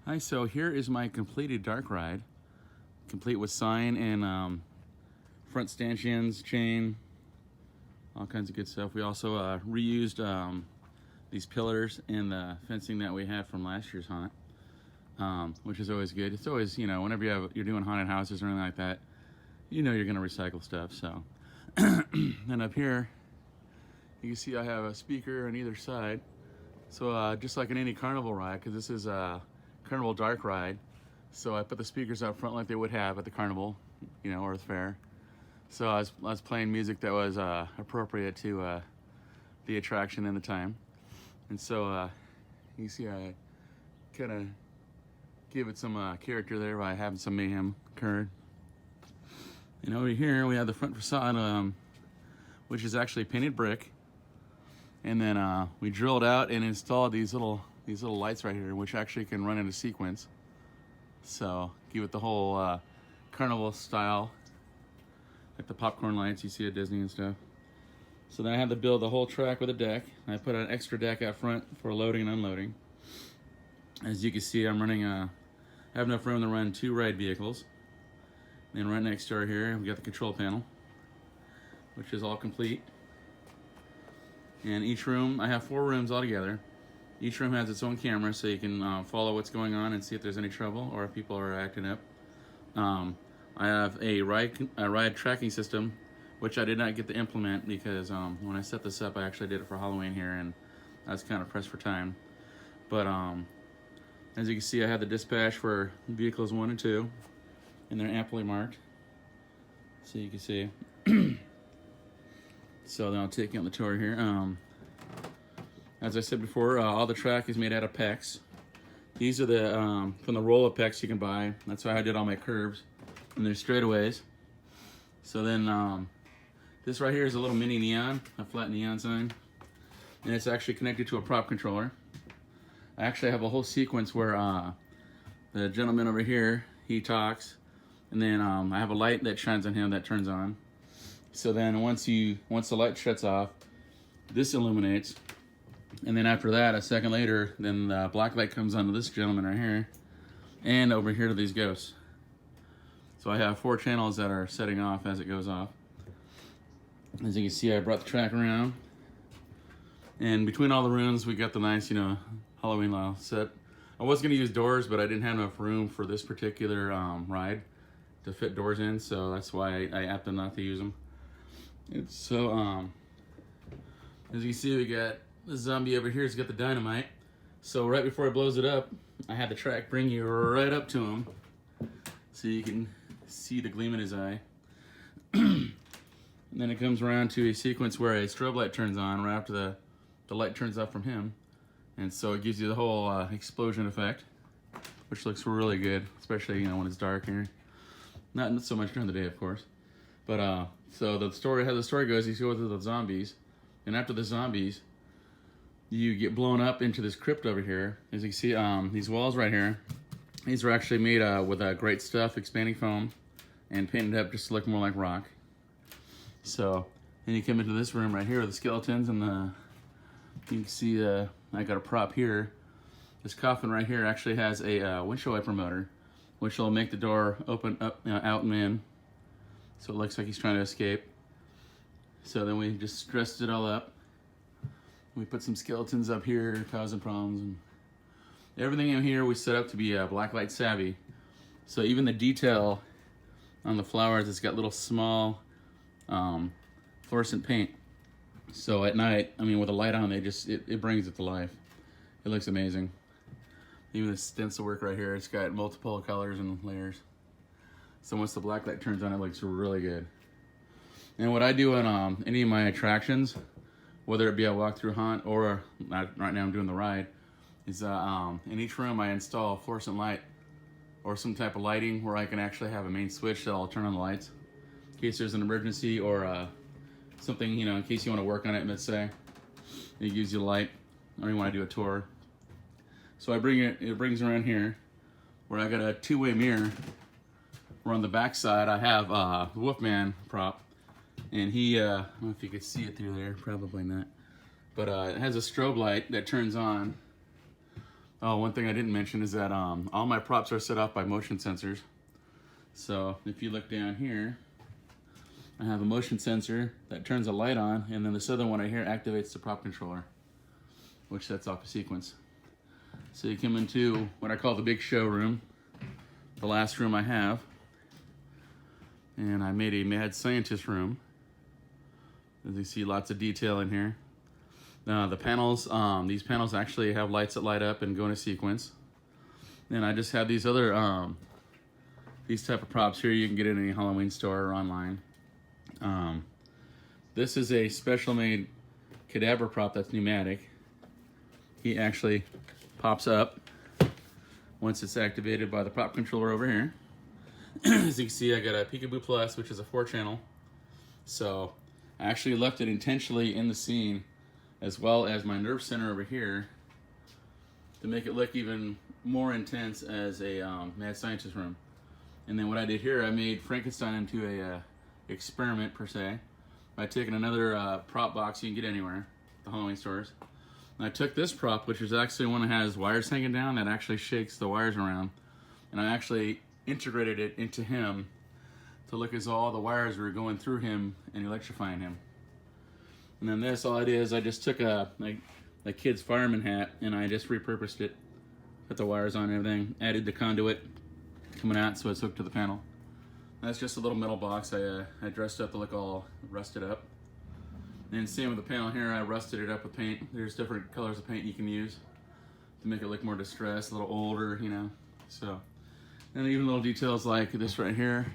Hi, so here is my completed dark ride, complete with sign and front stanchions, chain, all kinds of good stuff. We also reused these pillars and the fencing that we had from last year's haunt, which is always good. It's always, whenever you're doing haunted houses or anything like that, you're gonna recycle stuff. So, and up here, you can see I have a speaker on either side. So just like in any carnival ride, because this is a carnival dark ride, so I put the speakers out front like they would have at the carnival, or the fair. So I was playing music that was appropriate to the attraction and the time. And so you see I kind of give it some character there by having some mayhem occurred. And over here we have the front facade, which is actually painted brick. And then we drilled out and installed these little lights right here, which actually can run in a sequence. So give it the whole carnival style, like the popcorn lights you see at Disney and stuff. So then I had to build the whole track with a deck. I put an extra deck out front for loading and unloading. As you can see, I'm running I have enough room to run 2 ride vehicles. And then right next door here, we got the control panel, which is all complete. And each room, I have 4 rooms altogether. Each room has its own camera, so you can follow what's going on and see if there's any trouble or if people are acting up. I have a ride tracking system, which I did not get to implement because when I set this up, I actually did it for Halloween here, and I was kind of pressed for time. But as you can see, I have the dispatch for vehicles 1 and 2, and they're amply marked, so you can see. So then I'll take you on the tour here. As I said before, all the track is made out of PEX. These are the from the roll of PEX you can buy. That's why I did all my curves, and they're straightaways. So then this right here is a little mini neon, a flat neon sign, and it's actually connected to a prop controller. I actually have a whole sequence where the gentleman over here, he talks, and then I have a light that shines on him that turns on. So then once the light shuts off, this illuminates, and then after that, a second later, then the black light comes on to this gentleman right here, and over here to these ghosts. So I have 4 channels that are setting off as it goes off. As you can see, I brought the track around, and between all the rooms, we got the nice, Halloween set. I was gonna use doors, but I didn't have enough room for this particular ride to fit doors in, so that's why I opted not to use them. So as you can see, we got the zombie over here. He's got the dynamite. So right before it blows it up, I had the track bring you right up to him, so you can see the gleam in his eye. And then it comes around to a sequence where a strobe light turns on right after the light turns off from him, and so it gives you the whole explosion effect, which looks really good, especially when it's dark here. Not so much during the day, of course. But so how the story goes, you go to the zombies, and after the zombies, you get blown up into this crypt over here. As you can see, these walls right here, these are actually made with great stuff, expanding foam, and painted up just to look more like rock. So then you come into this room right here with the skeletons, and you can see I got a prop here. This coffin right here actually has a windshield wiper motor, which will make the door open up, out and in. So it looks like he's trying to escape. So then we just dressed it all up. We put some skeletons up here causing problems, and everything in here we set up to be blacklight savvy. So even the detail on the flowers, it's got little small fluorescent paint. So at night, with a light on, it brings it to life. It looks amazing. Even the stencil work right here, it's got multiple colors and layers. So once the black light turns on, it looks really good. And what I do on any of my attractions, whether it be a walkthrough haunt or right now I'm doing the ride, is in each room I install a fluorescent light or some type of lighting where I can actually have a main switch that'll turn on the lights in case there's an emergency or something, in case you want to work on it, let's say. It gives you light, or you want to do a tour. So it brings around here where I got a 2-way mirror. Where on the back side I have the Wolfman prop, and he, I don't know if you could see it through there, probably not, but it has a strobe light that turns on, Oh, one thing I didn't mention is that all my props are set off by motion sensors. So if you look down here, I have a motion sensor that turns a light on, and then this other one right here activates the prop controller, which sets off a sequence. So you come into what I call the big showroom, the last room I have, and I made a mad scientist room. As you see, lots of detail in here. The panels, these panels actually have lights that light up and go in a sequence. And I just have these other, these type of props here you can get in any Halloween store or online. This is a special made cadaver prop that's pneumatic. He actually pops up once it's activated by the prop controller over here. As you can see, I got a Peekaboo Plus, which is a 4-channel. So I actually left it intentionally in the scene, as well as my nerve center over here, to make it look even more intense as a mad scientist room. And then what I did here, I made Frankenstein into a experiment per se by taking another prop box you can get anywhere, the Halloween stores. And I took this prop, which is actually one that has wires hanging down that actually shakes the wires around, and I actually integrated it into him to look as though all the wires were going through him and electrifying him. And then this, all it is, I just took a kid's fireman hat and I just repurposed it, put the wires on and everything, added the conduit coming out so it's hooked to the panel. That's just a little metal box I dressed up to look all rusted up. And same with the panel here, I rusted it up with paint. There's different colors of paint you can use to make it look more distressed, a little older, you know. So, and even little details like this right here.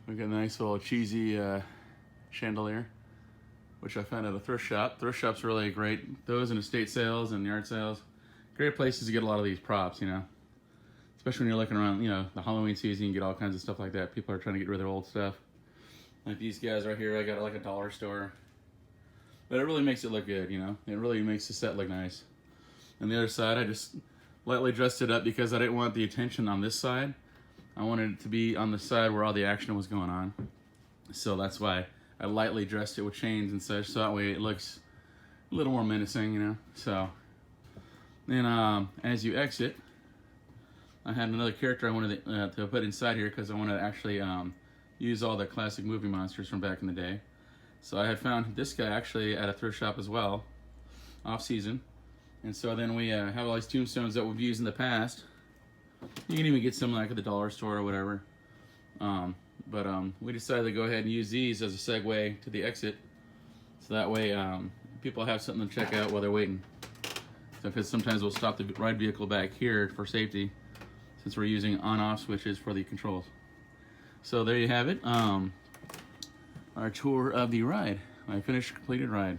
We got a nice little cheesy chandelier, which I found at a thrift shop. Thrift shops are really great. Those and estate sales and yard sales, great places to get a lot of these props, you know. Especially when you're looking around, you know, the Halloween season, you get all kinds of stuff like that. People are trying to get rid of their old stuff. Like these guys right here, I got like a dollar store. But it really makes it look good, you know. It really makes the set look nice. On the other side, I just lightly dressed it up because I didn't want the attention on this side. I wanted it to be on the side where all the action was going on. So that's why I lightly dressed it with chains and such, so that way it looks a little more menacing, you know. So then as you exit, I had another character I wanted to put inside here because I wanted to actually use all the classic movie monsters from back in the day. So I had found this guy actually at a thrift shop as well, off season. And so then we have all these tombstones that we've used in the past. You can even get some like at the dollar store or whatever. But we decided to go ahead and use these as a segue to the exit. So that way people have something to check out while they're waiting. So because sometimes we'll stop the ride vehicle back here for safety, since we're using on-off switches for the controls. So there you have it, our tour of the ride, my finished completed ride.